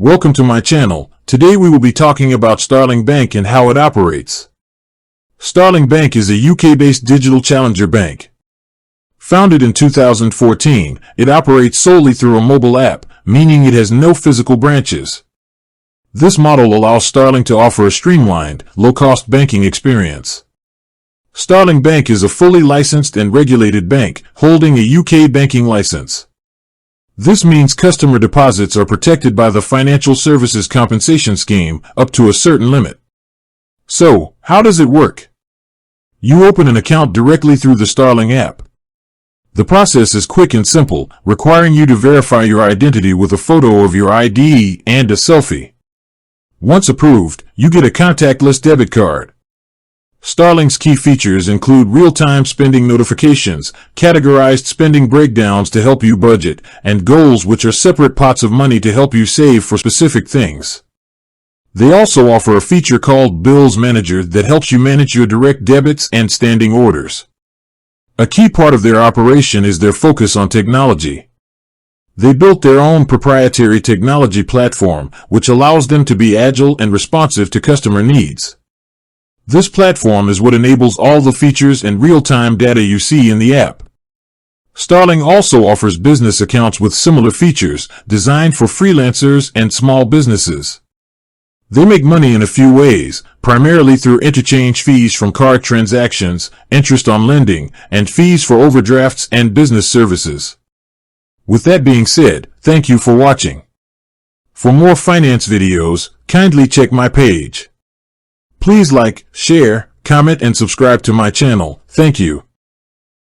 Welcome to my channel. Today we will be talking about Starling Bank and how it operates. Starling Bank is a UK-based digital challenger bank. Founded in 2014, it operates solely through a mobile app, meaning it has no physical branches. This model allows Starling to offer a streamlined, low-cost banking experience. Starling Bank is a fully licensed and regulated bank, holding a UK banking license. This means customer deposits are protected by the Financial Services Compensation Scheme up to a certain limit. So, how does it work? You open an account directly through the Starling app. The process is quick and simple, requiring you to verify your identity with a photo of your ID and a selfie. Once approved, you get a contactless debit card. Starling's key features include real-time spending notifications, categorized spending breakdowns to help you budget, and goals, which are separate pots of money to help you save for specific things. They also offer a feature called Bills Manager that helps you manage your direct debits and standing orders. A key part of their operation is their focus on technology. They built their own proprietary technology platform, which allows them to be agile and responsive to customer needs. This platform is what enables all the features and real-time data you see in the app. Starling also offers business accounts with similar features, designed for freelancers and small businesses. They make money in a few ways, primarily through interchange fees from card transactions, interest on lending, and fees for overdrafts and business services. With that being said, thank you for watching. For more finance videos, kindly check my page. Please like, share, comment, and subscribe to my channel. Thank you.